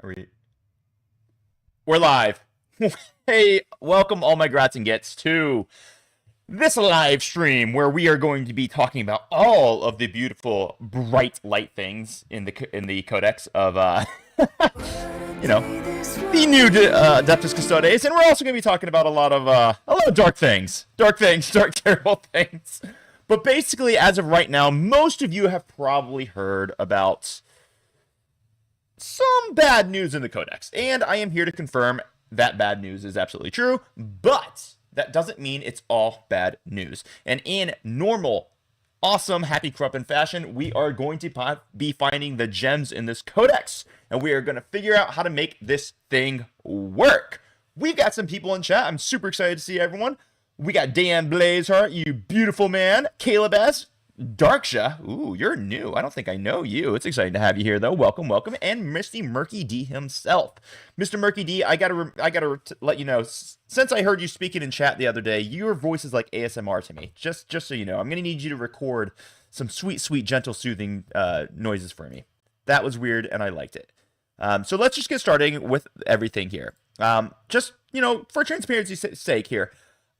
Are We're live. Hey, welcome all my grats and gets to this live stream where we are going to be talking about all of the beautiful bright light things in the codex of you know the new Adeptus Custodes, and we're also going to be talking about a lot of dark things, dark terrible things. But basically, as of right now, most of you have probably heard about some bad news in the codex, and I am here to confirm that bad news is absolutely true, but that doesn't mean it's all bad news. And in normal, awesome, happy Corrupin fashion, we are going to be finding the gems in this codex, and we are going to figure out how to make this thing work. We've got some people in chat. I'm super excited to see everyone. We got Dan Blazeheart, you beautiful man. Caleb S. Darksha, ooh, you're new. I don't think I know you. It's exciting to have you here, though. Welcome, welcome. And Mr. Murky D himself. Mr. Murky D, I gotta let you know, since I heard you speaking in chat the other day, your voice is like ASMR to me. Just so you know, I'm gonna need you to record some sweet, sweet, gentle, soothing noises for me. That was weird, and I liked it. So let's just get started with everything here. Just, for transparency's sake here,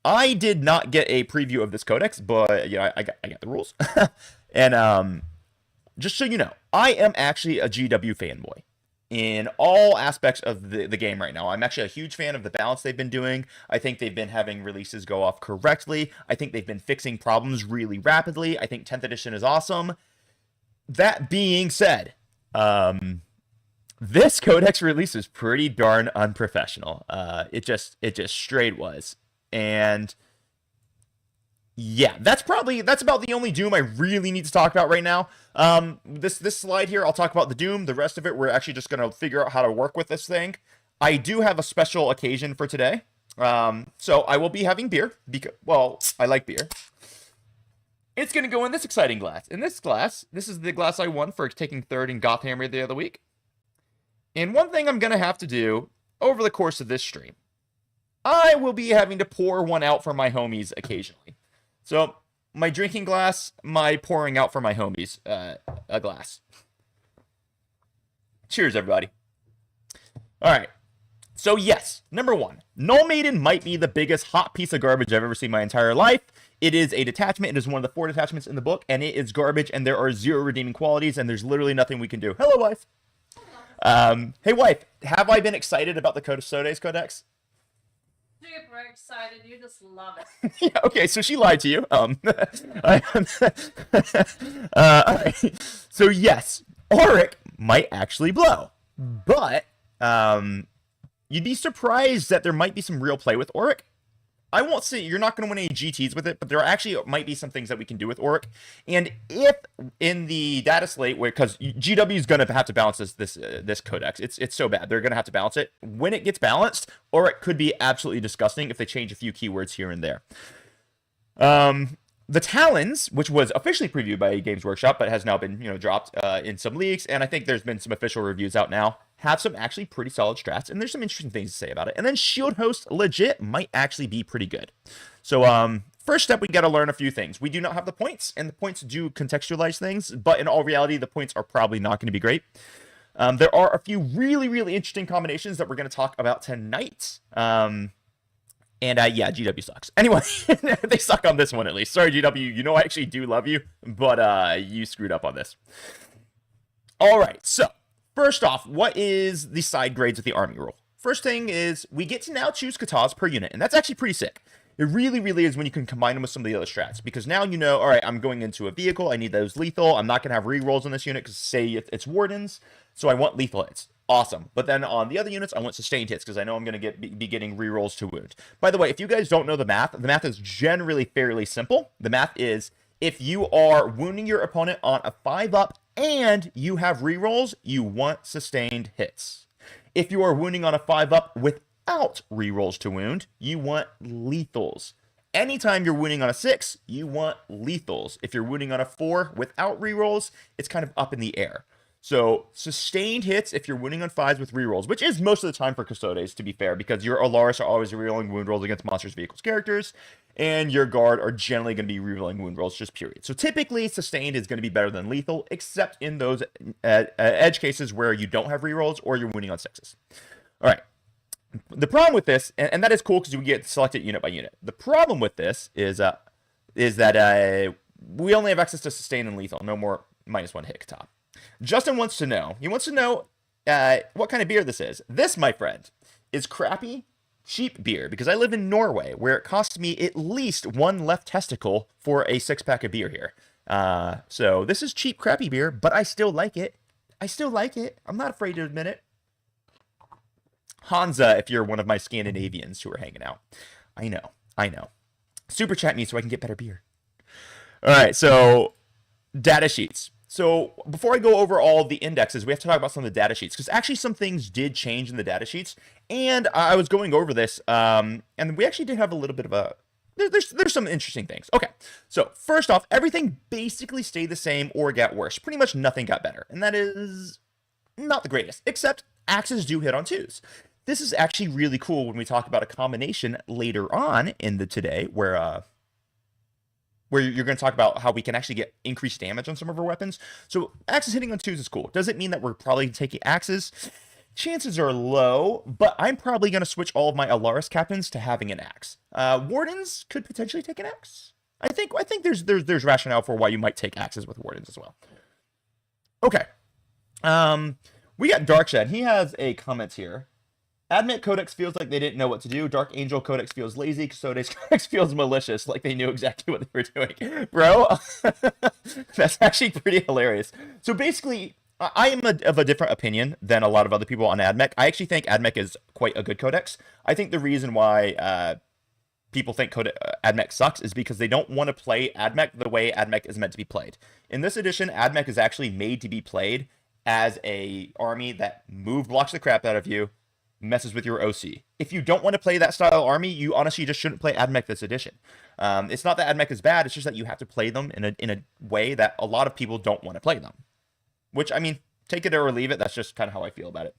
I did not get a preview of this codex, but I got the rules. And just so you know, I am actually a GW fanboy in all aspects of the game right now. I'm actually a huge fan of the balance they've been doing. I think they've been having releases go off correctly. I think they've been fixing problems really rapidly. I think 10th edition is awesome. That being said, this codex release is pretty darn unprofessional. It just straight was. And yeah, that's about the only Doom I really need to talk about right now. This slide here, I'll talk about the Doom. The rest of it, we're actually just going to figure out how to work with this thing. I do have a special occasion for today. So I will be having beer because, well, I like beer. It's going to go in this exciting glass. In this glass, this is the glass I won for taking third in Gothammer the other week. And one thing I'm going to have to do over the course of this stream, I will be having to pour one out for my homies occasionally. So, my drinking glass, my pouring out for my homies a glass. Cheers, everybody. All right. So, yes, number one, Null Maiden might be the biggest hot piece of garbage I've ever seen in my entire life. It is a detachment. It is one of the 4 detachments in the book, and it is garbage, and there are 0 redeeming qualities, and there's literally nothing we can do. Hello, wife. Hey, wife, have I been excited about the Custodes Codex? Super excited. You just love it. Yeah, okay, so she lied to you. So yes, Oric might actually blow, but you'd be surprised that there might be some real play with Oric. I won't say you're not going to win any GTs with it, but there actually might be some things that we can do with Oric. And if in the data slate, because GW is going to have to balance this codex, it's so bad they're going to have to balance it. When it gets balanced, Oric could be absolutely disgusting if they change a few keywords here and there. The Talons, which was officially previewed by Games Workshop, but has now been dropped in some leaks, and I think there's been some official reviews out now, have some actually pretty solid strats, and there's some interesting things to say about it. And then Shield Host legit might actually be pretty good. So first step, we got to learn a few things. We do not have the points, and the points do contextualize things, but in all reality, the points are probably not going to be great. There are a few really, really interesting combinations that we're going to talk about tonight. And yeah, GW sucks. Anyway, they suck on this one at least. Sorry, GW, I actually do love you, but you screwed up on this. All right, so first off, what is the side grades with the army rule? First thing is we get to now choose katas per unit, and that's actually pretty sick. It really, really is when you can combine them with some of the other strats, because now all right, I'm going into a vehicle, I need those lethal, I'm not going to have rerolls on this unit, because say it's Wardens, so I want lethal hits. Awesome. But then on the other units, I want sustained hits, because I know I'm going to be getting rerolls to wound. By the way, if you guys don't know the math is generally fairly simple. The math is, if you are wounding your opponent on a 5-up and you have rerolls, you want sustained hits. If you are wounding on a 5-up without rerolls to wound, you want lethals. Anytime you're wounding on a 6, you want lethals. If you're wounding on a 4 without rerolls, it's kind of up in the air. So sustained hits if you're winning on 5s with rerolls, which is most of the time for Custodes, to be fair, because your Alaris are always rerolling wound rolls against monsters, vehicles, characters, and your guard are generally going to be rerolling wound rolls, just period. So typically, sustained is going to be better than lethal, except in those edge cases where you don't have rerolls or you're winning on 6s. All right. The problem with this, and that is cool because you get selected unit by unit. The problem with this is that we only have access to sustain and lethal, no more -1 hit top. Justin wants to know. He wants to know what kind of beer this is. This, my friend, is crappy, cheap beer because I live in Norway, where it costs me at least 1 left testicle for a 6-pack of beer here. So this is cheap, crappy beer, but I still like it. I'm not afraid to admit it. Hansa, if you're one of my Scandinavians who are hanging out. I know. Super chat me so I can get better beer. All right, so data sheets. So before I go over all of the indexes, we have to talk about some of the data sheets because actually some things did change in the data sheets. And I was going over this, and we actually did have a little bit of a... There's some interesting things. Okay, so first off, everything basically stayed the same or got worse. Pretty much nothing got better. And that is not the greatest, except axes do hit on 2s. This is actually really cool when we talk about a combination later on in the today where you're going to talk about how we can actually get increased damage on some of our weapons. So axes hitting on 2s is cool. Does it mean that we're probably taking axes? Chances are low, but I'm probably going to switch all of my Alaris captains to having an axe. Wardens could potentially take an axe. I think there's rationale for why you might take axes with wardens as well. Okay. We got Darkshed. He has a comment here. Admit Codex feels like they didn't know what to do. Dark Angel Codex feels lazy. Custodes Codex feels malicious, like they knew exactly what they were doing. Bro, that's actually pretty hilarious. So basically, I am of a different opinion than a lot of other people on AdMech. I actually think AdMech is quite a good codex. I think the reason why people think AdMech sucks is because they don't want to play AdMech the way AdMech is meant to be played. In this edition, AdMech is actually made to be played as a army that blocks the crap out of you, messes with your OC. If you don't want to play that style army, you honestly just shouldn't play AdMech this edition. It's not that AdMech is bad, it's just that you have to play them in a way that a lot of people don't want to play them. Which, I mean, take it or leave it, that's just kind of how I feel about it.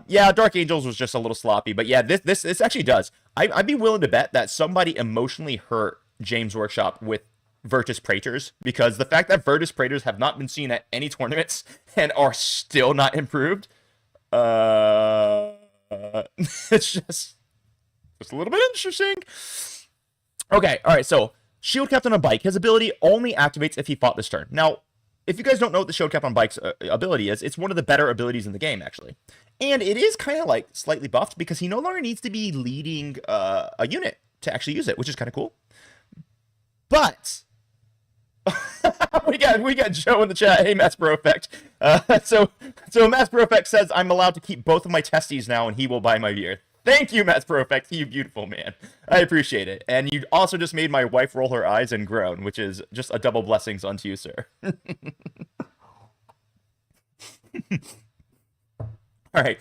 Yeah, Dark Angels was just a little sloppy, but yeah, this actually does. I'd be willing to bet that somebody emotionally hurt James Workshop with Virtus Praetors, because the fact that Virtus Praetors have not been seen at any tournaments and are still not improved, it's just a little bit interesting. Okay, all right, so Shield Captain on Bike. His ability only activates if he fought this turn. Now, if you guys don't know what the Shield Captain on Bike's ability is, it's one of the better abilities in the game, actually. And it is kind of like slightly buffed because he no longer needs to be leading a unit to actually use it, which is kind of cool. But we got Joe in the chat. Hey, Mass Bro Effect. So Mass Bro Effect says I'm allowed to keep both of my testes now, and he will buy my beer. Thank you, Mass Bro Effect. You beautiful man. I appreciate it. And you also just made my wife roll her eyes and groan, which is just a double blessings unto you, sir. All right.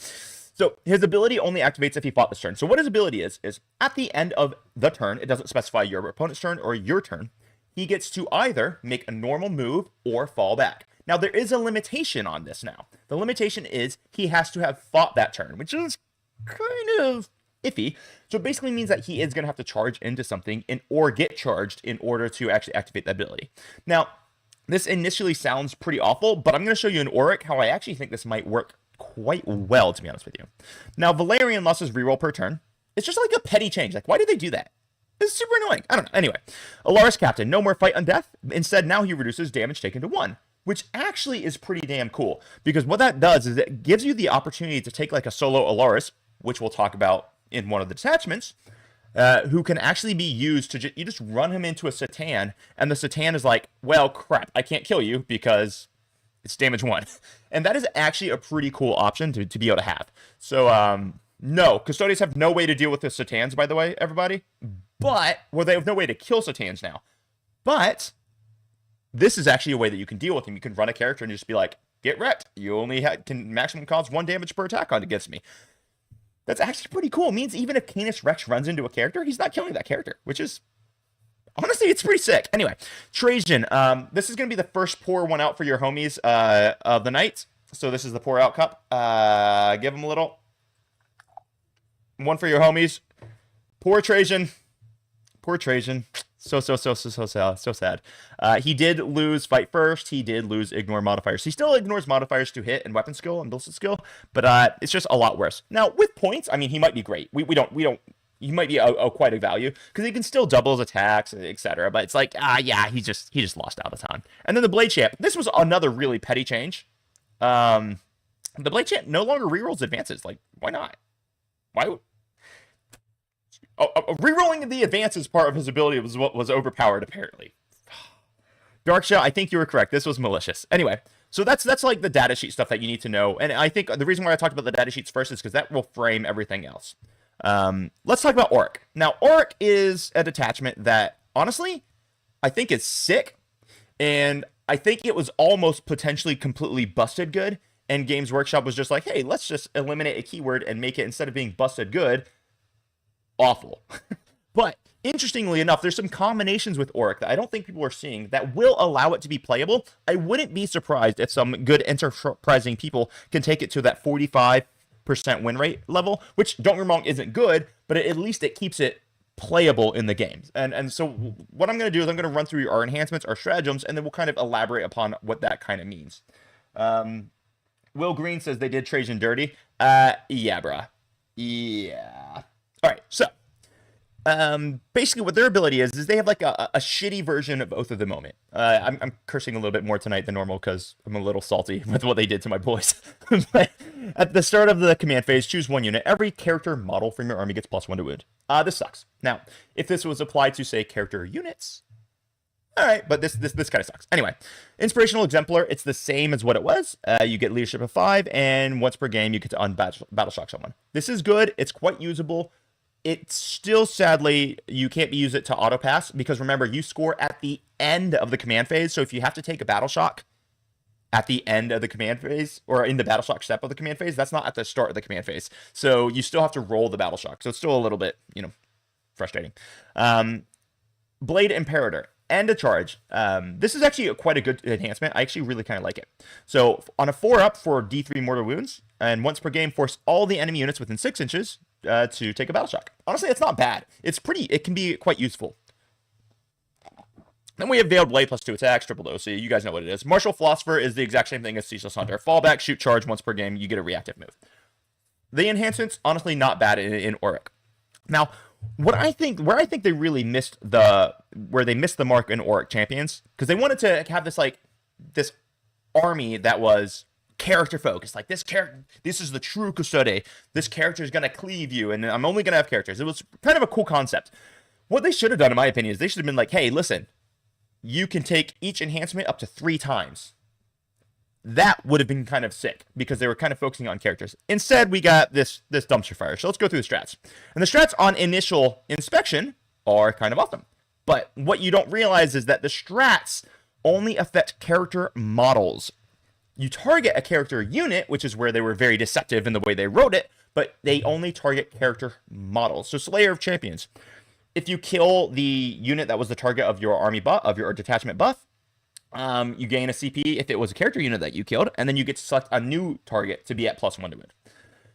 So his ability only activates if he fought this turn. So what his ability is at the end of the turn, it doesn't specify your opponent's turn or your turn, he gets to either make a normal move or fall back. Now, there is a limitation on this now. The limitation is he has to have fought that turn, which is kind of iffy. So it basically means that he is going to have to charge into something or get charged in order to actually activate the ability. Now, this initially sounds pretty awful, but I'm going to show you in Oric how I actually think this might work quite well, to be honest with you. Now, Valerian lost his reroll per turn. It's just like a petty change. Like, why did they do that? It's super annoying. I don't know. Anyway, Alaris Captain, no more fight on death. Instead, now he reduces damage taken to 1, which actually is pretty damn cool. Because what that does is it gives you the opportunity to take like a solo Alaris, which we'll talk about in one of the detachments, who can actually be used to you just run him into a Satan, and the Satan is like, well, crap, I can't kill you because it's damage 1. And that is actually a pretty cool option to be able to have. So, no, Custodes have no way to deal with the Satans, by the way, everybody. But, well, they have no way to kill Satans now. But, this is actually a way that you can deal with them. You can run a character and just be like, get wrecked. You only can maximum cause 1 damage per attack against me. That's actually pretty cool. It means even if Canis Rex runs into a character, he's not killing that character, which is, honestly, it's pretty sick. Anyway, Trajan, this is going to be the first pour one out for your homies of the night. So this is the pour out cup. Give him a little. One for your homies. Poor Trajan. Poor Trajan. So sad. He did lose fight first. He did lose ignore modifiers. He still ignores modifiers to hit and weapon skill and ballistic skill, but it's just a lot worse. Now with points, I mean, he might be great. We don't. He might be quite a value because he can still double his attacks, etc. But it's like, yeah, he just lost out a ton. And then the Blade Champ. This was another really petty change. The Blade Champ no longer rerolls advances. Like, why not? Why? Rerolling the advances part of his ability was what was overpowered, apparently. Darkshot, I think you were correct. This was malicious. Anyway, so that's like the datasheet stuff that you need to know. And I think the reason why I talked about the datasheets first is because that will frame everything else. Let's talk about Oric. Now, Oric is a detachment that, honestly, I think is sick. And I think it was almost potentially completely busted good. And Games Workshop was just like, hey, let's just eliminate a keyword and make it, instead of being busted good, awful. But interestingly enough, there's some combinations with Oric that I don't think people are seeing that will allow it to be playable. I wouldn't be surprised if some good enterprising people can take it to that 45% win rate level, which, don't get me wrong, isn't good, but at least it keeps it playable in the games. And so what I'm going to do is I'm going to run through our enhancements, our stratagems, and then we'll kind of elaborate upon what that kind of means. Will Green says they did Trajan dirty. Yeah, bruh. Yeah. All right, so basically what their ability is they have like a shitty version of Oath of the Moment. I'm cursing a little bit more tonight than normal because I'm a little salty with what they did to my boys. But at the start of the command phase, choose one unit. Every character model from your army gets +1 to wound. This sucks. Now, if this was applied to, say, character units, all right, but this kind of sucks. Anyway, Inspirational Exemplar, it's the same as what it was. You get leadership of 5, and once per game, you get to battle shock someone. This is good. It's quite usable. It's still, sadly, you can't use it to auto pass because, remember, you score at the end of the command phase. So if you have to take a battle shock at the end of the command phase, or in the battle shock step of the command phase, that's not at the start of the command phase. So you still have to roll the battle shock. So it's still a little bit, frustrating. Blade Imperator. And a charge. This is actually quite a good enhancement. I actually really kind of like it. So on a 4-up for D3 mortal wounds, and once per game, force all the enemy units within 6 inches to take a battle shock. Honestly, it's not bad. It can be quite useful. Then we have Veiled Blade +2 attacks, triple dose. So you guys know what it is. Martial Philosopher is the exact same thing as Ceaseless Hunter. Fallback, shoot, charge once per game. You get a reactive move. The enhancements, honestly, not bad in Oric. Now, where I think they really missed the mark in Oric Champions, because they wanted to have this army that was character focused. Like, this is the true Custode. This character is gonna cleave you, and I'm only gonna have characters. It was kind of a cool concept. What they should have done, in my opinion, is they should have been like, hey, listen, you can take each enhancement up to 3 times. That would have been kind of sick because they were kind of focusing on characters. Instead, we got this dumpster fire. So let's go through the strats. And the strats on initial inspection are kind of awesome. But what you don't realize is that the strats only affect character models. You target a character unit, which is where they were very deceptive in the way they wrote it, but they only target character models. So Slayer of Champions. If you kill the unit that was the target of your army buff, of your detachment buff, you gain a CP if it was a character unit that you killed, and then you get to select a new target to be at +1 to wound.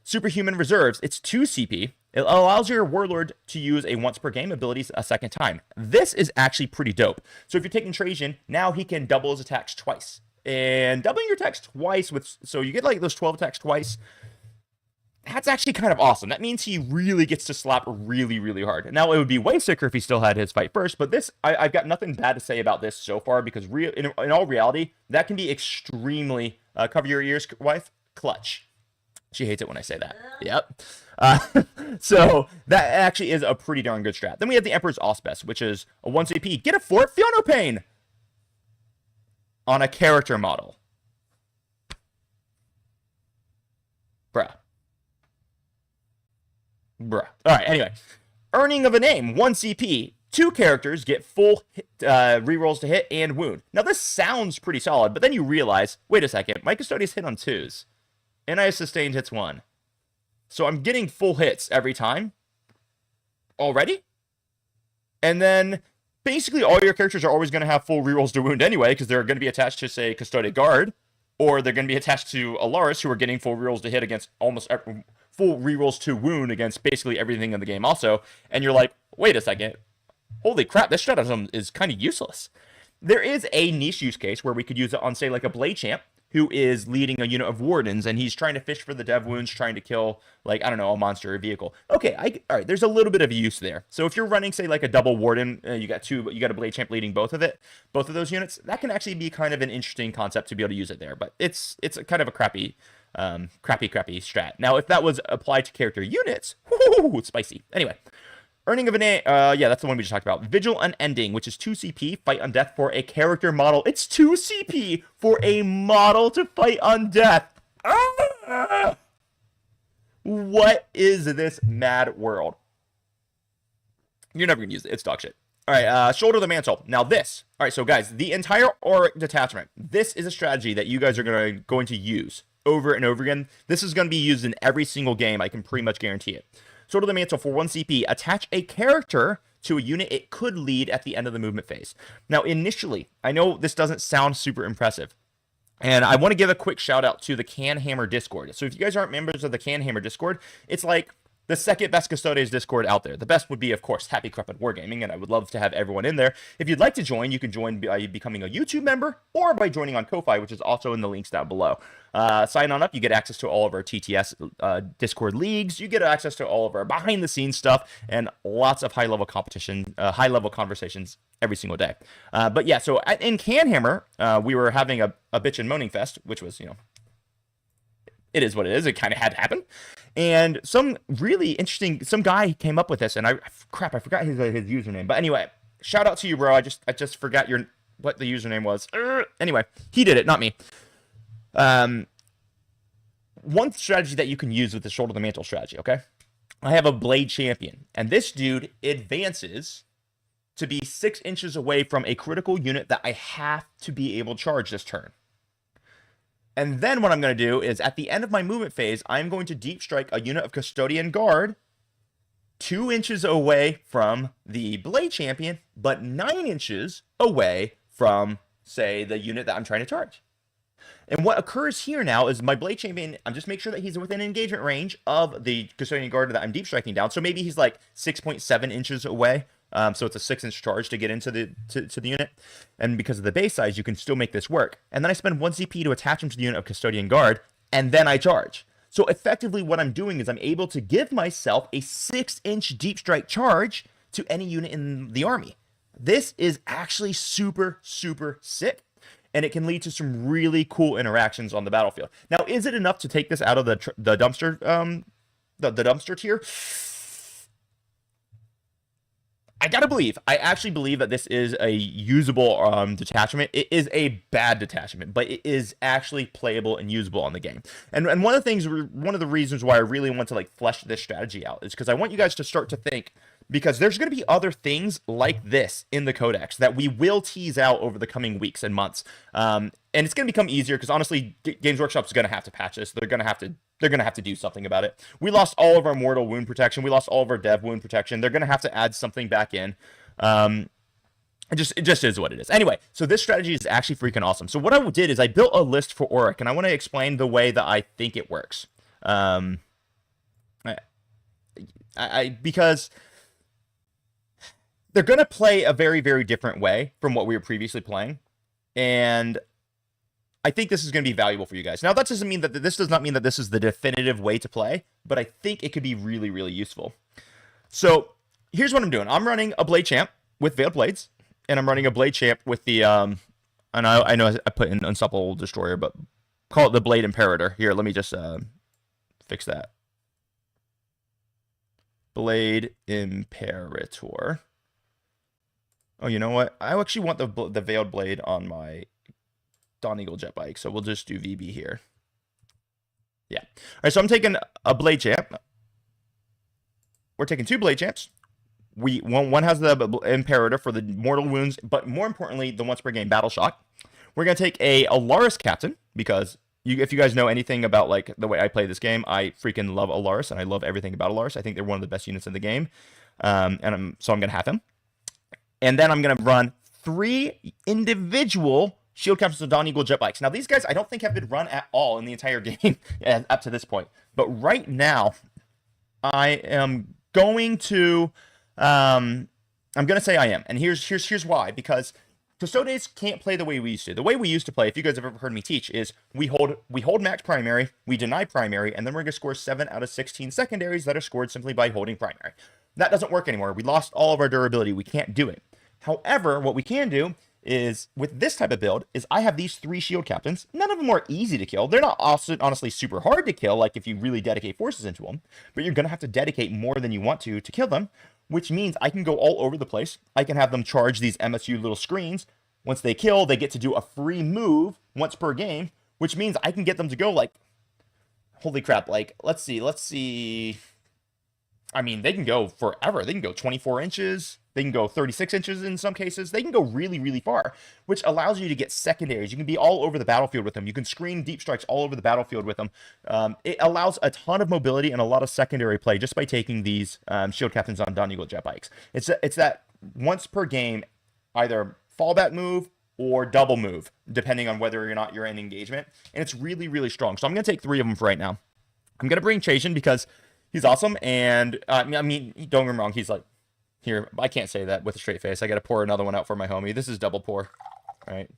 Superhuman Reserves, it's 2 CP. It allows your warlord to use a once per game abilities a second time. This is actually pretty dope. So if you're taking Trajan, now he can double his attacks twice. And doubling your attacks twice so you get like those 12 attacks twice. That's actually kind of awesome. That means he really gets to slap really, really hard. Now, it would be way sicker if he still had his fight first, but this, I've got nothing bad to say about this so far because in all reality, that can be extremely, cover your ears, wife, clutch. She hates it when I say that. Yep. So that actually is a pretty darn good strat. Then we have the Emperor's Auspice, which is a 1 CP. Get a fort, feel no pain on a character model. Bruh. All right, anyway. Earning of a Name, 1 CP. 2 characters get full rerolls to hit and wound. Now, this sounds pretty solid, but then you realize, wait a second, my Custodes hit on 2s. And I sustained hits 1. So I'm getting full hits every time. Already? And then, basically, all your characters are always going to have full rerolls to wound anyway, because they're going to be attached to, say, Custode Guard. or they're going to be attached to Alaris, who are getting full rerolls to hit against full rerolls to wound against basically everything in the game also. And you're like, wait a second, holy crap, this stratagem is kind of useless. There is a niche use case where we could use it on, say, like a Blade Champ, who is leading a unit of Wardens, and he's trying to fish for the dev wounds, trying to kill, like, I don't know, a monster or a vehicle. Okay, all right, there's a little bit of use there. So if you're running, say, like a double Warden, you got a Blade Champ leading both of those units, that can actually be kind of an interesting concept to be able to use it there. But it's kind of a crappy strat. Now, if that was applied to character units, whoo, spicy. Anyway. Earning of an yeah, that's the one we just talked about. Vigil Unending, which is 2 CP, fight on death for a character model. It's 2 CP for a model to fight on death. Ah! What is this mad world? You're never going to use it. It's dog shit. All right, Shoulder the Mantle. Now this. All right, so guys, the entire Oric detachment. This is a strategy that you guys are going to use over and over again. This is going to be used in every single game. I can pretty much guarantee it. Sword of the Mantle for 1 CP. Attach a character to a unit it could lead at the end of the movement phase. Now, initially, I know this doesn't sound super impressive, and I want to give a quick shout out to the Canhammer Discord. So if you guys aren't members of the Canhammer Discord, it's like the second best Custodes Discord out there. The best would be, of course, Happy Crepid Wargaming, and I would love to have everyone in there. If you'd like to join, you can join by becoming a YouTube member or by joining on Ko-Fi, which is also in the links down below. Sign on up, you get access to all of our TTS Discord leagues, you get access to all of our behind-the-scenes stuff, and lots of high-level competition, high-level conversations every single day. But yeah, so in Canhammer, we were having a bitch and moaning fest, which was, it is what it is. It kind of had to happen. And some guy came up with this, and I forgot his username. But anyway, shout out to you, bro. I just forgot what the username was. Anyway, he did it, not me. One strategy that you can use with the Shoulder the Mantle strategy, okay? I have a Blade Champion, and this dude advances to be 6 inches away from a critical unit that I have to be able to charge this turn. And then what I'm going to do is, at the end of my movement phase, I'm going to deep strike a unit of Custodian Guard 2 inches away from the Blade Champion, but 9 inches away from, say, the unit that I'm trying to charge. And what occurs here now is my Blade Champion, I'm just make sure that he's within engagement range of the Custodian Guard that I'm deep striking down. So maybe he's like 6.7 inches away. So it's a 6-inch charge to get into the unit. And because of the base size, you can still make this work. And then I spend 1 CP to attach him to the unit of Custodian Guard, and then I charge. So effectively what I'm doing is I'm able to give myself a 6-inch deep strike charge to any unit in the army. This is actually super, super sick. And it can lead to some really cool interactions on the battlefield. Now, is it enough to take this out of the dumpster, the dumpster tier? I actually believe that this is a usable detachment. It is a bad detachment, but it is actually playable and usable on the game. And one of the reasons why I really want to like flesh this strategy out is because I want you guys to start to think, because there's going to be other things like this in the codex that we will tease out over the coming weeks and months. And it's going to become easier because honestly, Games Workshop is going to have to patch this. They're going to have to do something about it. We lost all of our mortal wound protection. We lost all of our dev wound protection. They're going to have to add something back in. It just is what it is. Anyway, so this strategy is actually freaking awesome. So what I did is I built a list for Oric, and I want to explain the way that I think it works. Because they're going to play a very, very different way from what we were previously playing. And I think this is going to be valuable for you guys. Now, that does not mean that this is the definitive way to play, but I think it could be really, really useful. So here's what I'm doing. I'm running a Blade Champ with Veiled Blades, and I'm running a Blade Champ with the, and I know I put in Unstoppable Destroyer, but call it the Blade Imperator. Here, let me just fix that. Blade Imperator. Oh, you know what? I actually want the Veiled Blade on my Dawn Eagle jet bike, so we'll just do VB here. Yeah. All right, so I'm taking a Blade Champ. We're taking 2 Blade Champs. One has the Imperator for the mortal wounds, but more importantly, the once per game battle shock. We're gonna take a Alaris Captain because if you guys know anything about like the way I play this game, I freaking love Alaris and I love everything about Alaris. I think they're one of the best units in the game, so I'm gonna have him. And then I'm gonna run 3 individual shield captains of Dawn Eagle jet bikes. Now, these guys I don't think have been run at all in the entire game up to this point. But right now, I am going to say I am. And here's why. Because Custodes can't play the way we used to. The way we used to play, if you guys have ever heard me teach, is we hold max primary, we deny primary, and then we're going to score 7 out of 16 secondaries that are scored simply by holding primary. That doesn't work anymore. We lost all of our durability. We can't do it. However, what we can do is, with this type of build, is I have these 3 shield captains. None of them are easy to kill. They're not honestly super hard to kill, like if you really dedicate forces into them, but you're going to have to dedicate more than you want to kill them, which means I can go all over the place. I can have them charge these MSU little screens. Once they kill, they get to do a free move once per game, which means I can get them to go like, holy crap, like, let's see. I mean, they can go forever. They can go 24 inches. They can go 36 inches in some cases. They can go really, really far, which allows you to get secondaries. You can be all over the battlefield with them. You can screen deep strikes all over the battlefield with them. It allows a ton of mobility and a lot of secondary play just by taking these shield captains on Dawn Eagle jet bikes. It's that once per game, either fallback move or double move, depending on whether or not you're in engagement. And it's really, really strong. So I'm going to take 3 of them for right now. I'm going to bring Chasian because he's awesome. And I mean, don't get me wrong. He's like, here, I can't say that with a straight face. I got to pour another one out for my homie. This is double pour. All right.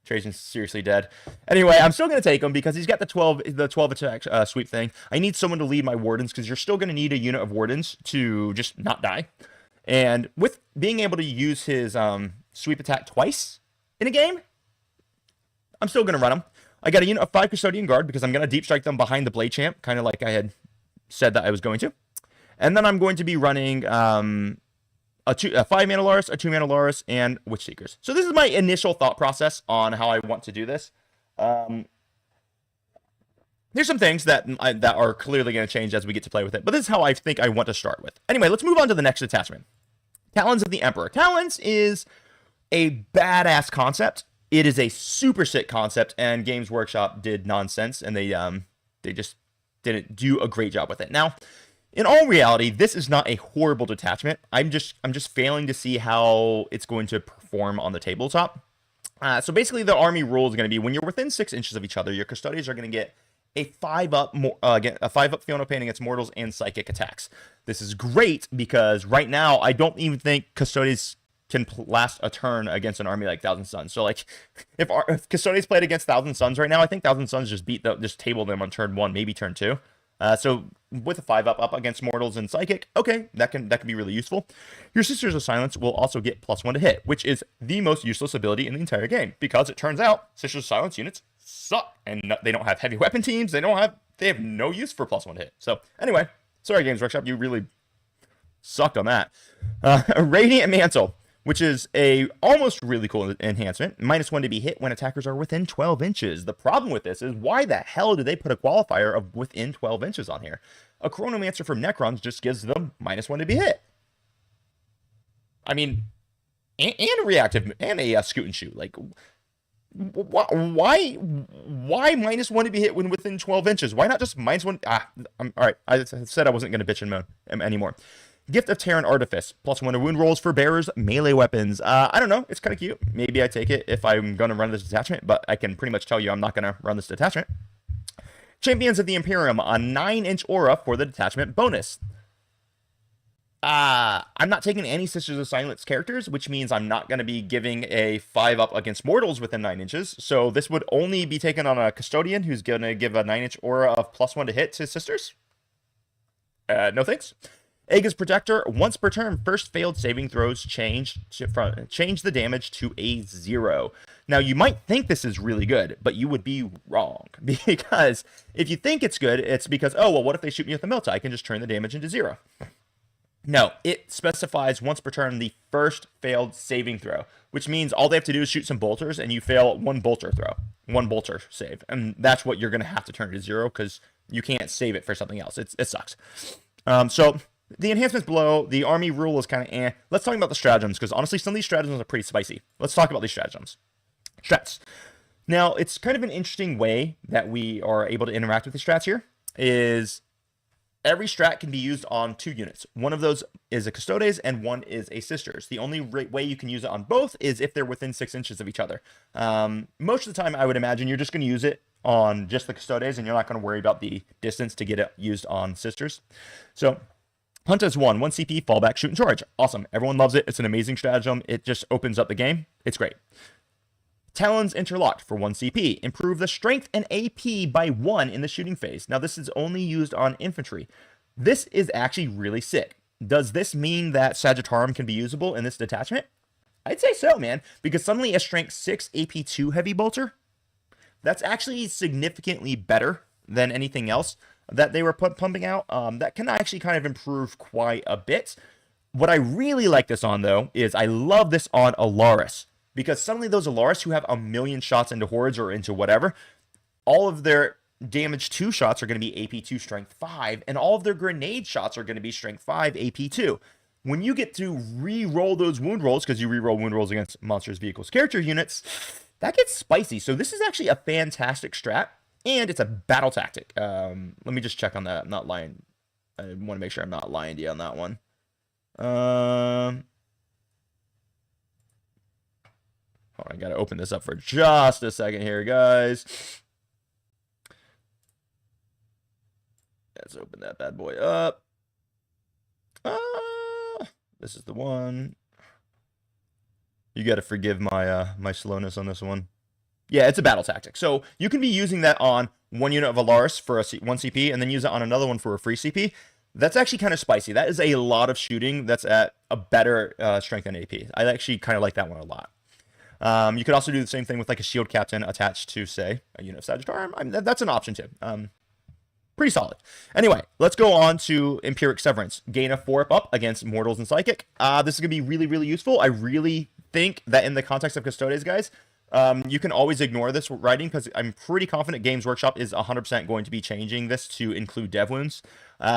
Chasian's seriously dead. Anyway, I'm still going to take him because he's got the 12 attack sweep thing. I need someone to lead my wardens because you're still going to need a unit of wardens to just not die. And with being able to use his sweep attack twice in a game, I'm still going to run him. I got a unit of 5 Custodian Guard because I'm going to deep strike them behind the Blade Champ, kind of like I had said that I was going to. And then I'm going to be running a 5-mana Lars, a 2-mana Lars, and Witch Seekers. So this is my initial thought process on how I want to do this. There's some things that are clearly going to change as we get to play with it, but this is how I think I want to start with. Anyway, let's move on to the next detachment. Talons of the Emperor. Talons is a badass concept. It is a super sick concept, and Games Workshop did nonsense, and they just didn't do a great job with it. Now, in all reality, this is not a horrible detachment. I'm just failing to see how it's going to perform on the tabletop. So basically, the army rule is going to be when you're within 6 inches of each other, your Custodians are going to get a 5-up Fiona Pain against mortals and psychic attacks. This is great because right now I don't even think Custodians can last a turn against an army like Thousand Suns. So like, if Custodians played against Thousand Suns right now, I think Thousand Suns just table them on turn 1, maybe turn 2. So with a 5-up against mortals and psychic, okay, that can be really useful. Your Sisters of Silence will also get +1 to hit, which is the most useless ability in the entire game because it turns out Sisters of Silence units suck and they don't have heavy weapon teams. They have no use for +1 to hit. So anyway, sorry Games Workshop, you really sucked on that. A Radiant Mantle, which is a almost really cool enhancement. -1 to be hit when attackers are within 12 inches. The problem with this is why the hell did they put a qualifier of within 12 inches on here? A Chronomancer from Necrons just gives them -1 to be hit. I mean, and a reactive and a scoot and shoot. Like, why -1 to be hit when within 12 inches? Why not just -1? All right. I said I wasn't going to bitch and moan anymore. Gift of Terran Artifice, +1 to wound rolls for bearers, melee weapons. I don't know. It's kind of cute. Maybe I take it if I'm going to run this detachment, but I can pretty much tell you I'm not going to run this detachment. Champions of the Imperium, a 9-inch aura for the detachment bonus. I'm not taking any Sisters of Silence characters, which means I'm not going to be giving a 5-up against mortals within 9 inches. So this would only be taken on a Custodian who's going to give a 9-inch aura of +1 to hit to Sisters. No thanks. Aegis Protector, once per turn, first failed saving throws change the damage to a 0. Now, you might think this is really good, but you would be wrong. Because if you think it's good, it's because, oh, well, what if they shoot me with a Melta? I can just turn the damage into 0. No, it specifies once per turn the first failed saving throw, which means all they have to do is shoot some bolters, and you fail 1 bolter throw, 1 bolter save. And that's what you're going to have to turn to 0, because you can't save it for something else. It sucks. So the enhancements below, the army rule is kind of eh. Let's talk about the stratagems, because honestly, some of these stratagems are pretty spicy. Let's talk about these stratagems. Strats. Now, it's kind of an interesting way that we are able to interact with the strats here, is Every strat can be used on 2 units. One of those is a Custodes and one is a Sisters. The only way you can use it on both is if they're within 6 inches of each other. Most of the time, I would imagine you're just going to use it on just the Custodes, and you're not going to worry about the distance to get it used on Sisters. So Hunt as 1 CP, fallback, shoot, and charge. Awesome. Everyone loves it. It's an amazing stratagem. It just opens up the game. It's great. Talons interlocked for 1 CP. Improve the strength and AP by 1 in the shooting phase. Now, this is only used on infantry. This is actually really sick. Does this mean that Sagittarium can be usable in this detachment? I'd say so, man, because suddenly a strength 6 AP2 heavy bolter, that's actually significantly better than anything else that they were pumping out. That can actually kind of improve quite a bit. What I really like this on, though, is I love this on Alaris. Because suddenly those Alaris who have a million shots into hordes or into whatever, all of their damage 2 shots are going to be AP2 strength 5, and all of their grenade shots are going to be strength 5 AP2. When you get to re-roll those wound rolls, because you re-roll wound rolls against monsters, vehicles, character units, that gets spicy. So this is actually a fantastic strat, and it's a battle tactic. Let me just check on that. I'm not lying. I want to make sure I'm not lying to you on that one. I got to open this up for just a second here, guys. Let's open that bad boy up. This is the one. You got to forgive my my slowness on this one. Yeah, it's a battle tactic. So you can be using that on 1 unit of Alaris for 1 CP, and then use it on another one for a free CP. That's actually kind of spicy. That is a lot of shooting that's at a better strength and AP. I actually kind of like that one a lot. You could also do the same thing with like a shield captain attached to, say, a unit of Sagittarium. I mean, that's an option too. Pretty solid. Anyway, let's go on to Empiric Severance. Gain a 4 up against Mortals and Psychic. This is going to be really, really useful. I really think that in the context of Custodes, guys, you can always ignore this writing because I'm pretty confident Games Workshop is 100% going to be changing this to include dev wounds.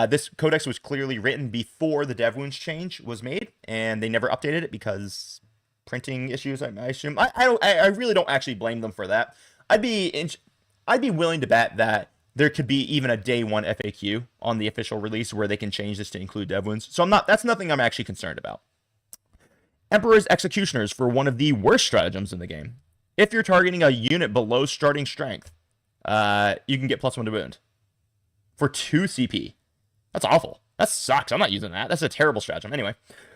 This codex was clearly written before the dev wounds change was made, and they never updated it because printing issues, I assume. I really don't actually blame them for that. I'd be willing to bet that there could be even a day 1 FAQ on the official release where they can change this to include dev wounds. So that's nothing I'm actually concerned about. Emperor's Executioners for one of the worst stratagems in the game. If you're targeting a unit below starting strength, you can get +1 to wound for 2 CP. That's awful. That sucks. I'm not using that. That's a terrible stratagem. Anyway,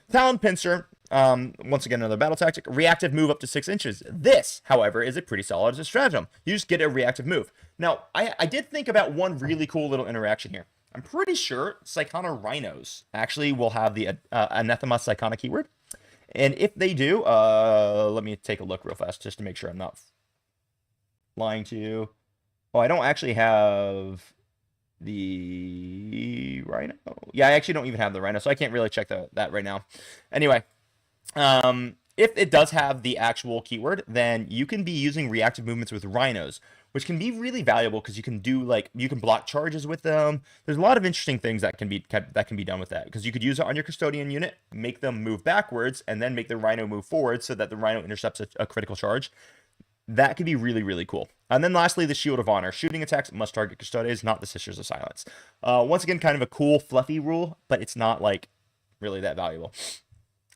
Talon Pincer, once again, another battle tactic. Reactive move up to 6 inches. This, however, is a pretty solid stratagem. You just get a reactive move. Now, I did think about one really cool little interaction here. I'm pretty sure Psychona Rhinos actually will have the Anathema Psychona keyword. And if they do, let me take a look real fast just to make sure I'm not lying to you. Oh, I don't actually have the Rhino. Yeah, I actually don't even have the Rhino, so I can't really check that right now. Anyway, if it does have the actual keyword, then you can be using reactive movements with Rhinos, which can be really valuable because you can block charges with them. There's a lot of interesting things that can be done with that, because you could use it on your custodian unit, make them move backwards, and then make the Rhino move forward so that the Rhino intercepts a critical charge. That could be really, really cool. And then lastly, the Shield of Honor. Shooting attacks must target Custodes, not the Sisters of Silence. Once again, kind of a cool, fluffy rule, but it's not like really that valuable.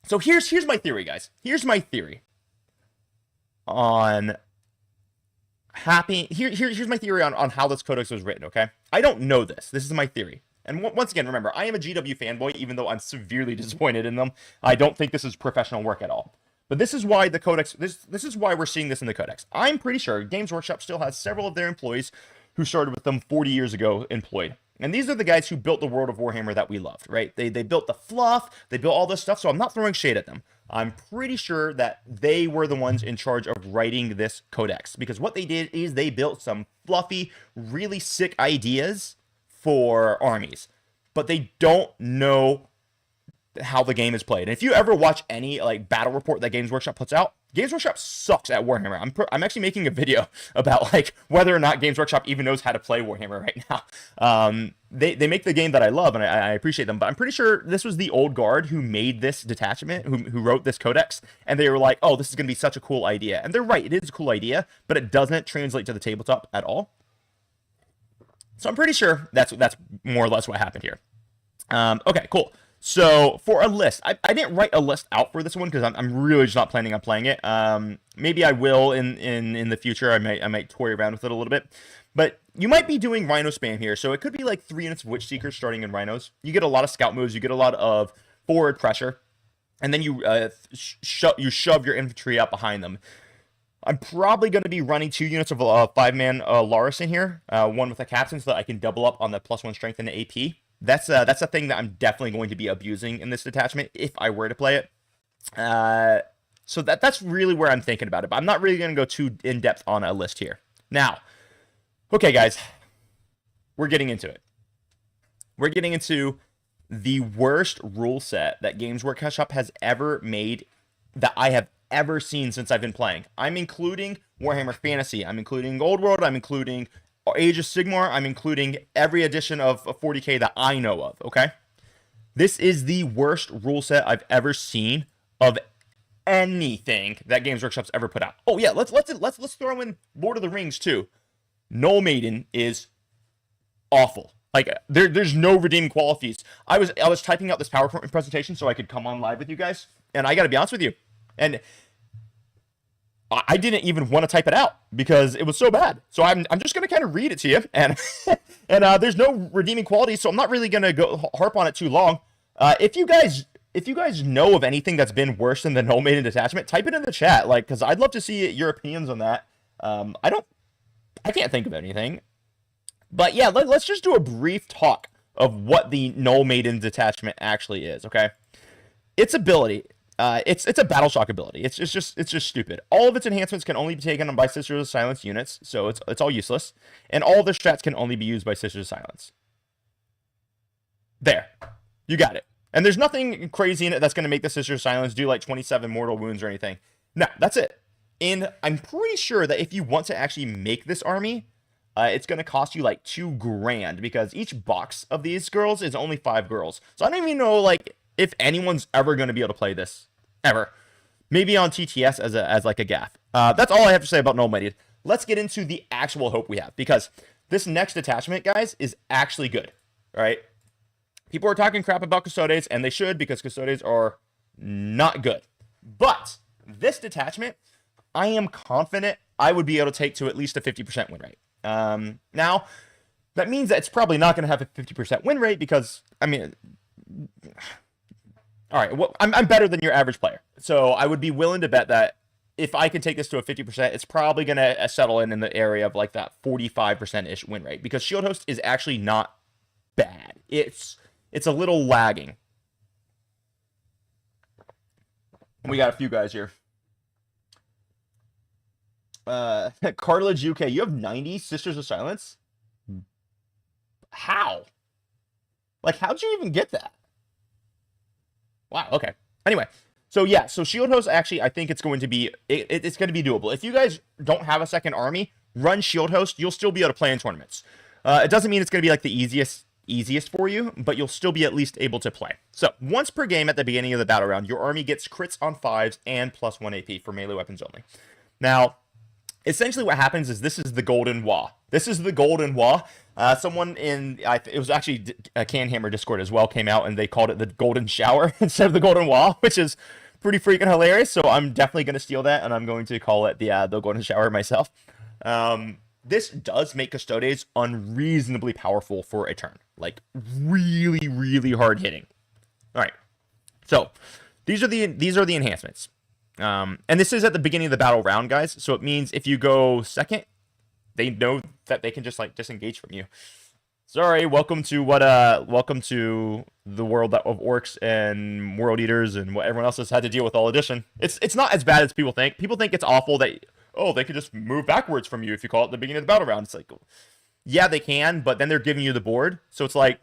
So here's my theory, guys. Here's my theory on here's my theory on how this codex was written, okay? I don't know this. This is my theory. And once again, remember, I am a GW fanboy, even though I'm severely disappointed in them. I don't think this is professional work at all. But this is why the codex, this is why we're seeing this in the codex. I'm pretty sure Games Workshop still has several of their employees who started with them 40 years ago employed. And these are the guys who built the world of Warhammer that we loved, right? They built the fluff, they built all this stuff, so I'm not throwing shade at them. I'm pretty sure that they were the ones in charge of writing this codex, because what they did is they built some fluffy, really sick ideas for armies, but they don't know how the game is played. And if you ever watch any like battle report that Games Workshop puts out, Games Workshop sucks at Warhammer. I'm actually making a video about like whether or not Games Workshop even knows how to play Warhammer right now. They make the game that I love, and I appreciate them, but I'm pretty sure this was the old guard who made this detachment, who wrote this codex, and they were like, oh, this is going to be such a cool idea. And they're right, it is a cool idea, but it doesn't translate to the tabletop at all. So I'm pretty sure that's more or less what happened here. Okay, cool. So for a list, I didn't write a list out for this one because I'm really just not planning on playing it. Maybe I will in the future. I might toy around with it a little bit. But you might be doing Rhino spam here. So it could be like 3 units of Witch Seekers starting in Rhinos. You get a lot of scout moves. You get a lot of forward pressure. And then you shove your infantry out behind them. I'm probably going to be running 2 units of 5-man Laris in here. One with a captain so that I can double up on the +1 strength and the AP. That's a thing that I'm definitely going to be abusing in this detachment if I were to play it. So that's really where I'm thinking about it. But I'm not really going to go too in-depth on a list here. Now, okay, guys. We're getting into it. We're getting into the worst rule set that Games Workshop has ever made that I have ever seen since I've been playing. I'm including Warhammer Fantasy. I'm including Old World. I'm including Age of Sigmar. I'm including every edition of 40k that I know of, okay? This is the worst rule set I've ever seen of anything that Games Workshop's ever put out. Oh yeah, let's throw in Lord of the Rings too. Null Maiden is awful. Like there's no redeeming qualities. I was typing out this PowerPoint presentation so I could come on live with you guys, and I got to be honest with you, and I didn't even want to type it out because it was so bad. So I'm just gonna kind of read it to you, and there's no redeeming qualities, so I'm not really gonna go harp on it too long. If you guys know of anything that's been worse than the Null Maiden detachment, type it in the chat, like, because I'd love to see your opinions on that. I can't think of anything. But yeah, let's just do a brief talk of what the Null Maiden detachment actually is, okay? Its ability, it's a battle shock ability. It's just stupid. All of its enhancements can only be taken by Sisters of Silence units, so it's all useless. And all of the strats can only be used by Sisters of Silence. There. You got it. And there's nothing crazy in it that's going to make the Sisters of Silence do like 27 mortal wounds or anything. No, that's it. And I'm pretty sure that if you want to actually make this army, it's going to cost you like $2,000 because each box of these girls is only 5 girls. So I don't even know like if anyone's ever going to be able to play this ever. Maybe on TTS as like a gaff. That's all I have to say about Null Maiden. Let's get into the actual hope we have because this next detachment, guys, is actually good. All right. People are talking crap about Custodes, and they should because Custodes are not good. But this detachment, I am confident I would be able to take to at least a 50% win rate. Now, that means that it's probably not going to have a 50% win rate because, I mean, all right, well, I'm better than your average player. So I would be willing to bet that if I can take this to a 50%, it's probably going to settle in the area of like that 45%-ish win rate because Shield Host is actually not bad. It's a little lagging. We got a few guys here. Cartilage UK, you have 90 Sisters of Silence? How? Like, how'd you even get that? Wow, okay. Anyway, so yeah, so Shield Host actually, I think it's going to be, it's going to be doable. If you guys don't have a second army, run Shield Host, you'll still be able to play in tournaments. It doesn't mean it's going to be like the easiest for you, but you'll still be at least able to play. So once per game at the beginning of the battle round, your army gets crits on 5s and +1 AP for melee weapons only. Now, essentially what happens is this is the Golden Wah. This is the Golden Wah. Someone in, it was actually a Canhammer Discord as well, came out and they called it the Golden Shower instead of the Golden Wah, which is pretty freaking hilarious. So I'm definitely going to steal that and I'm going to call it the Golden Shower myself. This does make Custodes unreasonably powerful for a turn. Like, really, really hard hitting. All right. So, these are the enhancements. And this is at the beginning of the battle round, guys. So, it means if you go second, they know that they can just, like, disengage from you. Sorry, welcome to the world of orcs and world eaters and what everyone else has had to deal with all edition. It's not as bad as people think. People think it's awful that, oh, they could just move backwards from you if you call it the beginning of the battle round. It's like, yeah, they can, but then they're giving you the board. So it's like,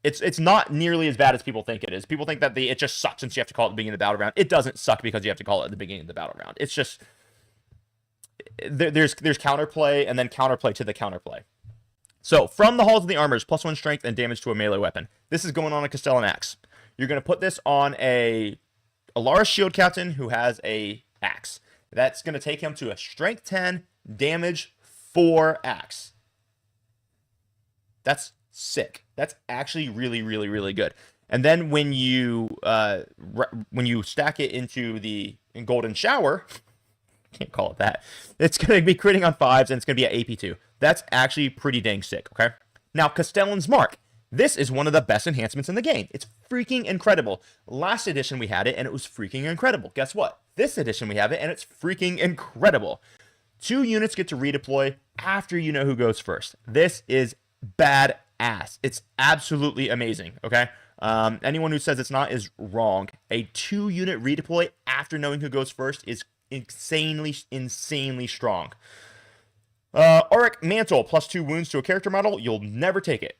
it's not nearly as bad as people think it is. People think that it just sucks since you have to call it the beginning of the battle round. It doesn't suck because you have to call it the beginning of the battle round. It's just, there's counterplay and then counterplay to the counterplay. So, from the Halls of the Armors, +1 strength and damage to a melee weapon. This is going on a Castellan Axe. You're going to put this on a Alara Shield Captain who has a axe. That's going to take him to a strength 10, damage 4 axe. That's sick. That's actually really, really, really good. And then when you stack it into the golden shower, can't call it that. It's going to be critting on 5s and it's going to be at AP2. That's actually pretty dang sick, okay? Now, Castellan's Mark. This is one of the best enhancements in the game. It's freaking incredible. Last edition we had it and it was freaking incredible. Guess what? This edition we have it and it's freaking incredible. 2 units get to redeploy after you know who goes first. This is badass. It's absolutely amazing, okay? Anyone who says it's not is wrong. A 2-unit redeploy after knowing who goes first is insanely strong. Oric Mantle, +2 wounds to a character model. You'll never take it.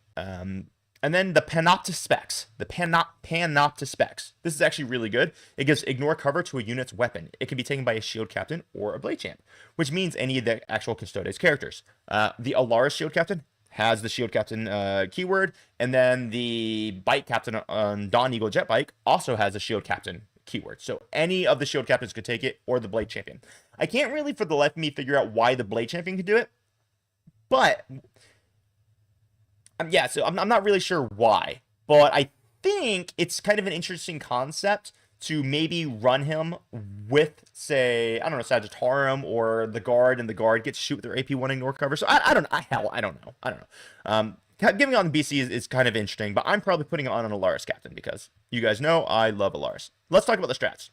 And then the Panopta Specs. The Panopta Specs. This is actually really good. It gives ignore cover to a unit's weapon. It can be taken by a shield captain or a blade champ, which means any of the actual Custodes characters. The Alaris shield captain has the shield captain keyword, and then the bike captain on Dawn Eagle jet bike also has a shield captain keyword. So any of the shield captains could take it, or the blade champion. I can't really for the life of me figure out why the blade champion could do it, but yeah, so I'm not really sure why, but I think it's kind of an interesting concept to maybe run him with, say, I don't know, Sagittarium or the guard, and the guard gets to shoot with their AP1 ignore cover. So I don't know. Giving it on the BC is kind of interesting, but I'm probably putting it on an Alaris captain because you guys know I love Alaris. Let's talk about the strats.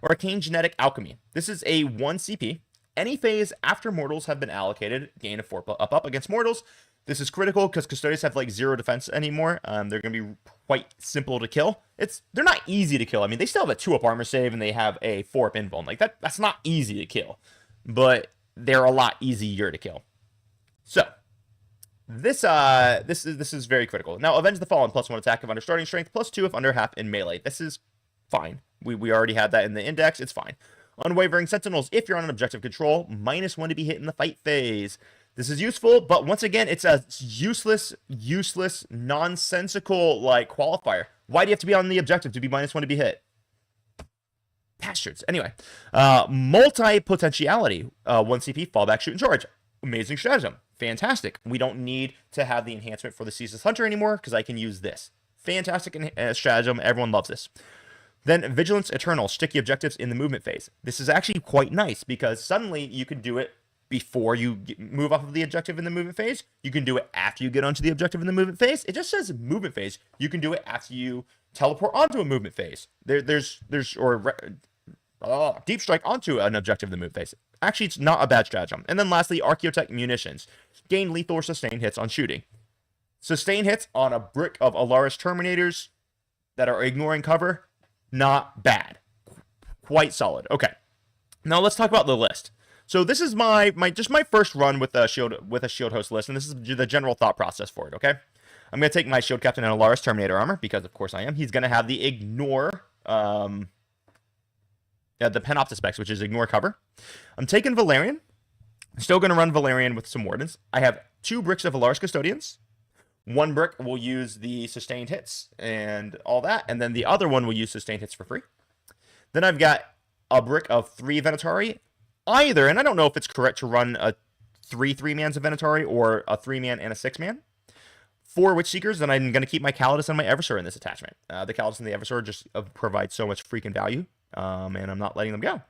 Arcane Genetic Alchemy. This is a 1 CP. Any phase after mortals have been allocated, gain a 4 up against mortals. This is critical because Custodes have like 0 defense anymore. They're going to be quite simple to kill. They're not easy to kill. I mean, they still have a 2-up armor save and they have a 4-up invuln. Like that's not easy to kill, but they're a lot easier to kill. So this is very critical. Now, Avenge the Fallen, +1 attack if under starting strength, +2 if under half in melee. This is fine. We already had that in the index. It's fine. Unwavering Sentinels, if you're on an objective control, -1 to be hit in the fight phase. This is useful, but once again, it's a useless, nonsensical, like, qualifier. Why do you have to be on the objective to be -1 to be hit? Bastards. Anyway, multi-potentiality, 1 CP, fallback, shoot, and charge. Amazing stratagem. Fantastic. We don't need to have the enhancement for the Ceaseless Hunter anymore, because I can use this. Fantastic stratagem. Everyone loves this. Then Vigilance Eternal, sticky objectives in the movement phase. This is actually quite nice, because suddenly you can do it before you move off of the objective in the movement phase. You can do it after you get onto the objective in the movement phase. It just says movement phase. You can do it after you teleport onto a movement phase. Deep strike onto an objective in the movement phase. Actually, it's not a bad stratagem. And then lastly, Archaeotech Munitions. Gain lethal or sustained hits on shooting. Sustained hits on a brick of Alaris Terminators that are ignoring cover. Not bad. Quite solid. Okay. Now let's talk about the list. So this is my first run with a shield host list, and this is the general thought process for it, okay? I'm going to take my shield captain and Alaris Terminator armor, because of course I am. He's going to have the ignore, the Panopta specs, which is ignore cover. I'm taking Valerian. I'm still going to run Valerian with some Wardens. I have 2 bricks of Alaris Custodians. 1 brick will use the sustained hits and all that, and then the other one will use sustained hits for free. Then I've got a brick of 3 Venatari. Either, and I don't know if it's correct to run a 3-3-man Venatari or a 3-man and a 6-man. 4 Witch Seekers, then I'm going to keep my Custodes and my Eversor in this attachment. The Custodes and the Eversor just provide so much freaking value, and I'm not letting them go.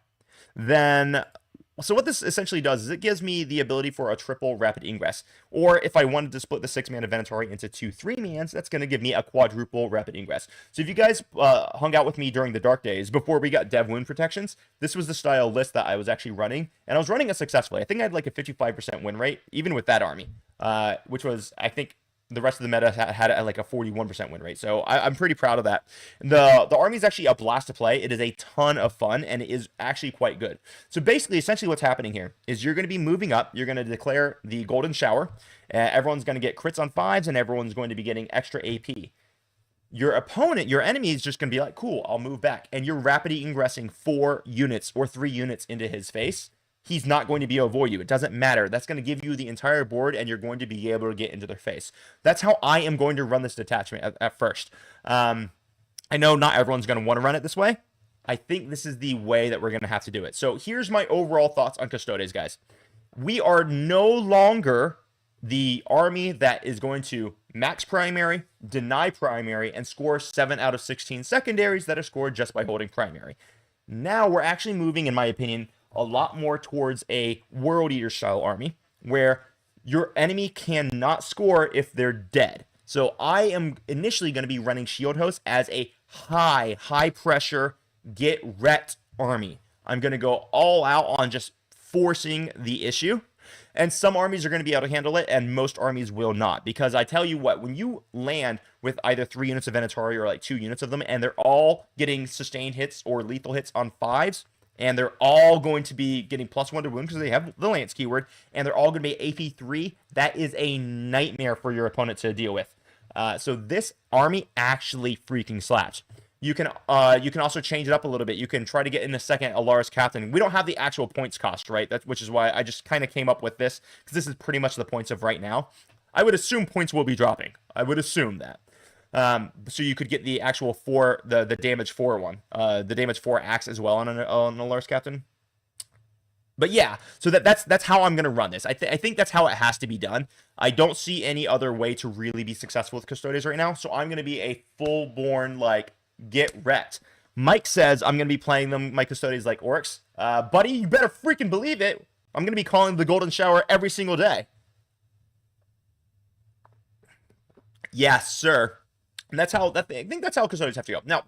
Then, so what this essentially does is it gives me the ability for a triple rapid ingress. Or if I wanted to split the 6-man Venatari into 2 3-mans, that's going to give me a quadruple rapid ingress. So if you guys hung out with me during the dark days, before we got dev wound protections, this was the style list that I was actually running. And I was running it successfully. I think I had like a 55% win rate, even with that army, which was, I think, the rest of the meta had like a 41% win rate. So I'm pretty proud of that. The army is actually a blast to play. It is a ton of fun, and it is actually quite good. So basically, essentially what's happening here is you're going to be moving up. You're going to declare the Golden Shower. Everyone's going to get crits on 5s, and everyone's going to be getting extra AP. Your opponent, your enemy, is just going to be like, cool, I'll move back. And you're rapidly ingressing 4 units or 3 units into his face. He's not going to be able to avoid you. It doesn't matter. That's going to give you the entire board, and you're going to be able to get into their face. That's how I am going to run this detachment at first. I know not everyone's going to want to run it this way. I think this is the way that we're going to have to do it. So here's my overall thoughts on Custodes, guys. We are no longer the army that is going to max primary, deny primary, and score 7 out of 16 secondaries that are scored just by holding primary. Now we're actually moving, in my opinion, a lot more towards a World Eater style army where your enemy cannot score if they're dead. So I am initially going to be running Shield Host as a high pressure, get wrecked army. I'm going to go all out on just forcing the issue. And some armies are going to be able to handle it, and most armies will not. Because I tell you what, when you land with either 3 units of Venatori or like 2 units of them, and they're all getting sustained hits or lethal hits on 5s, and they're all going to be getting +1 to wound because they have the Lance keyword, and they're all going to be AP3, that is a nightmare for your opponent to deal with. So this army actually freaking slaps. You can also change it up a little bit. You can try to get in the second Alaris Captain. We don't have the actual points cost, right? Which is why I just kind of came up with this, because this is pretty much the points of right now. I would assume points will be dropping. I would assume that. So you could get the actual the damage 4 one, the damage 4 axe as well on an Alaris Captain. But yeah, so that's how I'm gonna run this. I think that's how it has to be done. I don't see any other way to really be successful with Custodes right now. So I'm gonna be a full-born like get wrecked. Mike says I'm gonna be playing them my Custodes like Orics. Buddy, you better freaking believe it. I'm gonna be calling the Golden Shower every single day. Yes, sir. And I think that's how Custodes have to go. Now,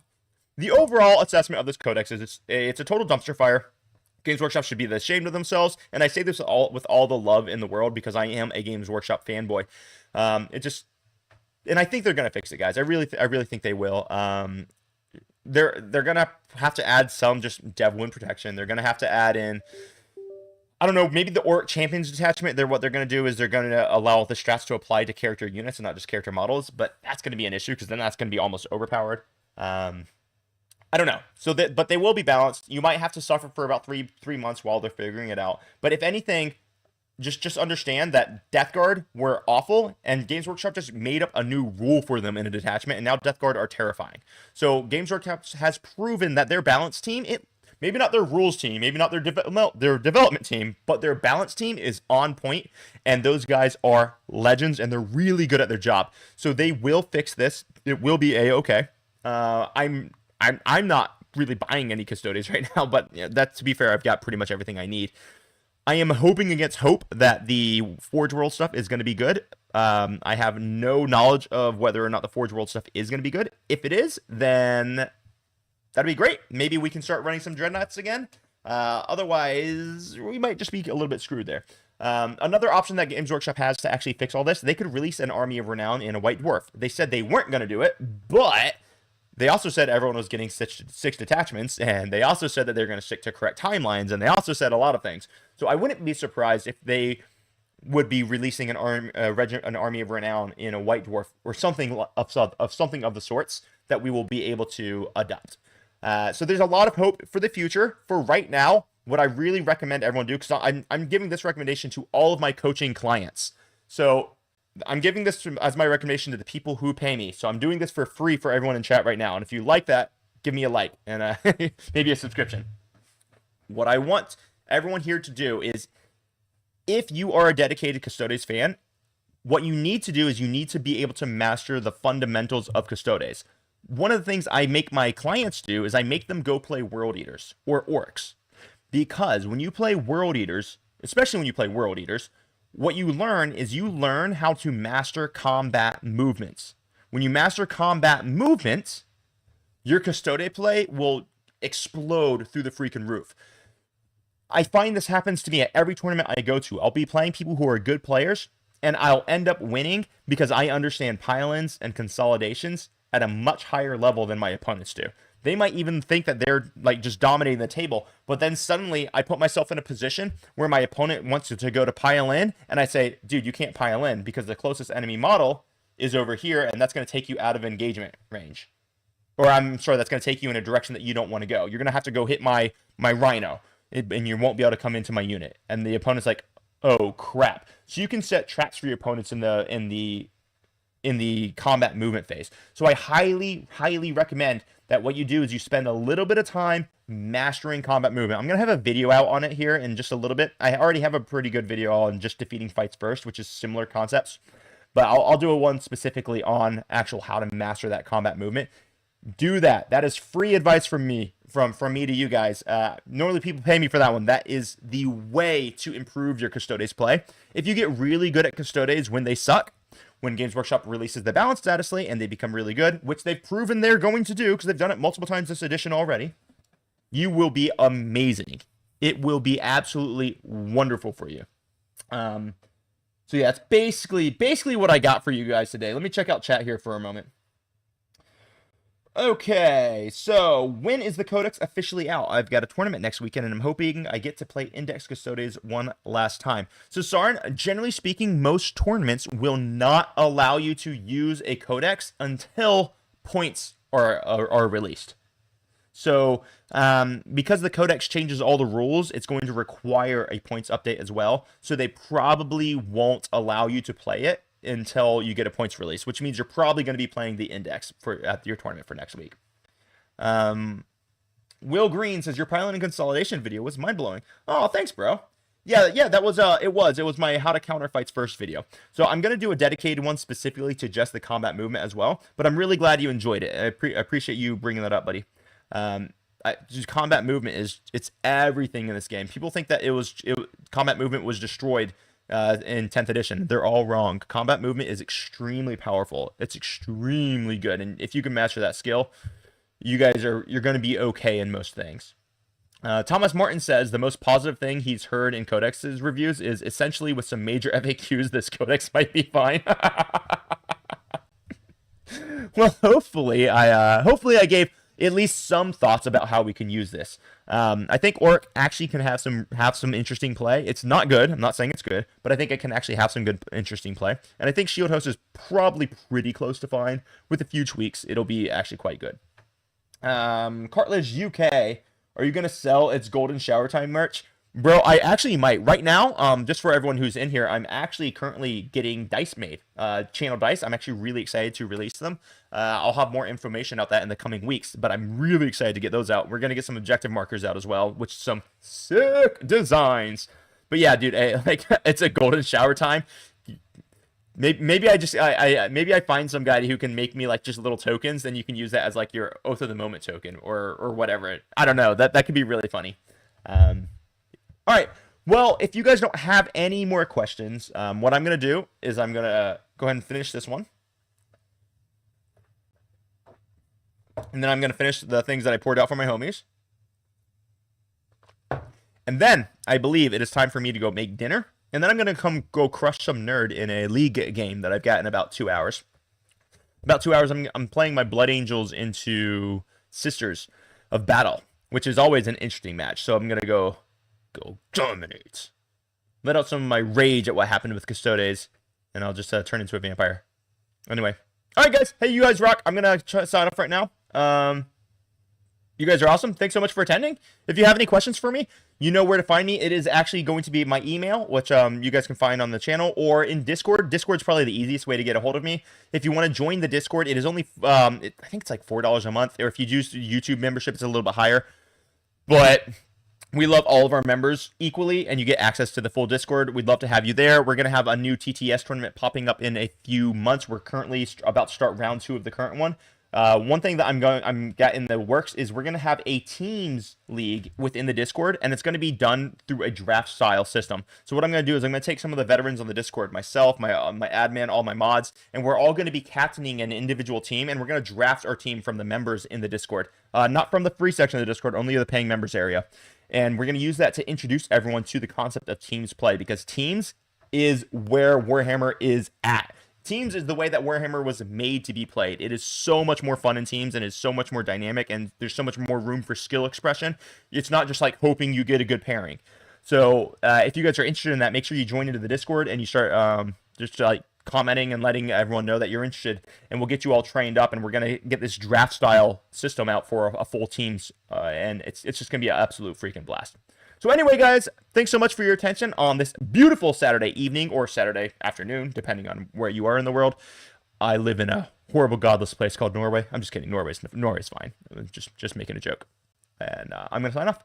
the overall assessment of this codex is it's a total dumpster fire. Games Workshop should be ashamed of themselves, and I say this with all the love in the world because I am a Games Workshop fanboy. And I think they're gonna fix it, guys. I really think they will. They're gonna have to add some just dev wound protection. They're gonna have to add in, I don't know, maybe the Oric Champions detachment. What they're gonna do is they're gonna allow the strats to apply to character units and not just character models. But that's gonna be an issue because then that's gonna be almost overpowered. I don't know. But they will be balanced. You might have to suffer for about three months while they're figuring it out. But if anything, just understand that Death Guard were awful, and Games Workshop just made up a new rule for them in a detachment, and now Death Guard are terrifying. So Games Workshop has proven that their balance team, maybe not their rules team, maybe not their development team, but their balance team is on point, and those guys are legends, and they're really good at their job. So they will fix this. It will be a-okay. I'm not really buying any Custodes right now, but to be fair, I've got pretty much everything I need. I am hoping against hope that the Forge World stuff is going to be good. I have no knowledge of whether or not the Forge World stuff is going to be good. If it is, then that'd be great. Maybe we can start running some Dreadnoughts again. Otherwise, we might just be a little bit screwed there. Another option that Games Workshop has to actually fix all this, they could release an Army of Renown in a White Dwarf. They said they weren't going to do it, but they also said everyone was getting 6 detachments, and they also said that they're going to stick to correct timelines, and they also said a lot of things. So I wouldn't be surprised if they would be releasing an Army of Renown in a White Dwarf or something of the sorts that we will be able to adopt. So there's a lot of hope for the future. For right now, what I really recommend everyone do, because I'm giving this recommendation to all of my coaching clients. So I'm giving this as my recommendation to the people who pay me. So I'm doing this for free for everyone in chat right now. And if you like that, give me a like and maybe a subscription. What I want everyone here to do is, if you are a dedicated Custodes fan, what you need to do is you need to be able to master the fundamentals of Custodes. One of the things I make my clients do is I make them go play World Eaters or Orics. Because when you play World Eaters, especially when you play World Eaters, what you learn is you learn how to master combat movements. When you master combat movements, your Custode play will explode through the freaking roof. I find this happens to me at every tournament I go to. I'll be playing people who are good players, and I'll end up winning because I understand pile-ins and consolidations at a much higher level than my opponents do. They might even think that they're like just dominating the table, but then suddenly I put myself in a position where my opponent wants to go to pile in, and I say, dude, you can't pile in because the closest enemy model is over here, and that's going to take you out of engagement range. Or I'm sorry, that's going to take you in a direction that you don't want to go. You're going to have to go hit my Rhino, and you won't be able to come into my unit. And the opponent's like, oh crap. So you can set traps for your opponents in the in the combat movement phase. So I highly, highly recommend that what you do is you spend a little bit of time mastering combat movement. I'm going to have a video out on it here in just a little bit. I already have a pretty good video on just defeating fights first, which is similar concepts. But I'll do a one specifically on actual how to master that combat movement. Do that. That is free advice from me, from me to you guys. Normally people pay me for that one. That is the way to improve your Custodes play. If you get really good at Custodes when they suck, when Games Workshop releases the balance statusly and they become really good, which they've proven they're going to do because they've done it multiple times this edition already, you will be amazing. It will be absolutely wonderful for you. So yeah, it's basically what I got for you guys today. Let me check out chat here for a moment. Okay, so when is the Codex officially out? I've got a tournament next weekend, and I'm hoping I get to play Index Custodes one last time. So, Sarn, generally speaking, most tournaments will not allow you to use a Codex until points are released. So, because the Codex changes all the rules, it's going to require a points update as well. So, they probably won't allow you to play it until you get a points release, which means you're probably going to be playing the Index at your tournament for next week. Will Green says your pilot and consolidation video was mind-blowing. Oh, thanks, bro. Yeah, that was it was my how to counter fights first video. So I'm going to do a dedicated one specifically to just the combat movement as well, but I'm really glad you enjoyed it. I appreciate you bringing that up, buddy. Just combat movement it's everything in this game. People think that combat movement was destroyed in 10th edition. They're all wrong. Combat movement is extremely powerful. It's extremely good, and if you can master that skill, you're going to be okay in most things. Thomas Martin says the most positive thing he's heard in Codex's reviews is essentially with some major FAQs, this Codex might be fine. Well, hopefully I gave at least some thoughts about how we can use this. I think Oric actually can have some interesting play. It's not good. I'm not saying it's good, but I think it can actually have some good, interesting play. And I think Shield Host is probably pretty close to fine. With a few tweaks, it'll be actually quite good. Cartilage UK, are you going to sell its Golden Shower Time merch? Bro, I actually might. Right now, just for everyone who's in here, I'm actually currently getting dice made. Channel dice. I'm actually really excited to release them. I'll have more information about that in the coming weeks, but I'm really excited to get those out. We're going to get some objective markers out as well, which some sick designs. But yeah, dude, it's a Golden Shower Time. Maybe I find some guy who can make me like just little tokens, then you can use that as like your Oath of the Moment token or whatever. I don't know. That could be really funny. All right, well, if you guys don't have any more questions, what I'm going to do is I'm going to go ahead and finish this one. And then I'm going to finish the things that I poured out for my homies. And then I believe it is time for me to go make dinner. And then I'm going to go crush some nerd in a league game that I've got in about 2 hours. About 2 hours, I'm playing my Blood Angels into Sisters of Battle, which is always an interesting match. So I'm going to go dominate. Let out some of my rage at what happened with Custodes, and I'll just turn into a vampire. Anyway. All right, guys. Hey, you guys rock. I'm going to sign off right now. You guys are awesome. Thanks so much for attending. If you have any questions for me, you know where to find me. It is actually going to be my email, which you guys can find on the channel, or in Discord. Discord's probably the easiest way to get a hold of me. If you want to join the Discord, it is only, I think it's like $4 a month, or if you use YouTube membership, it's a little bit higher. But we love all of our members equally, and you get access to the full Discord. We'd love to have you there. We're going to have a new TTS tournament popping up in a few months. We're currently about to start round 2 of the current one. One thing that I'm got in the works is we're going to have a teams league within the Discord, and it's going to be done through a draft style system. So what I'm going to do is I'm going to take some of the veterans on the Discord, myself, my admin, all my mods, and we're all going to be captaining an individual team, and we're going to draft our team from the members in the Discord. Not from the free section of the Discord, only the paying members area. And we're going to use that to introduce everyone to the concept of teams play, because teams is where Warhammer is at. Teams is the way that Warhammer was made to be played. It is so much more fun in teams, and it's so much more dynamic, and there's so much more room for skill expression. It's not just like hoping you get a good pairing. So if you guys are interested in that, make sure you join into the Discord and you start just like commenting and letting everyone know that you're interested, and we'll get you all trained up, and we're going to get this draft style system out for a full teams, and it's just going to be an absolute freaking blast. So anyway, guys, thanks so much for your attention on this beautiful Saturday evening or Saturday afternoon, depending on where you are in the world. I live in a horrible, godless place called Norway. I'm just kidding. Norway's fine. Just making a joke. And I'm gonna sign off.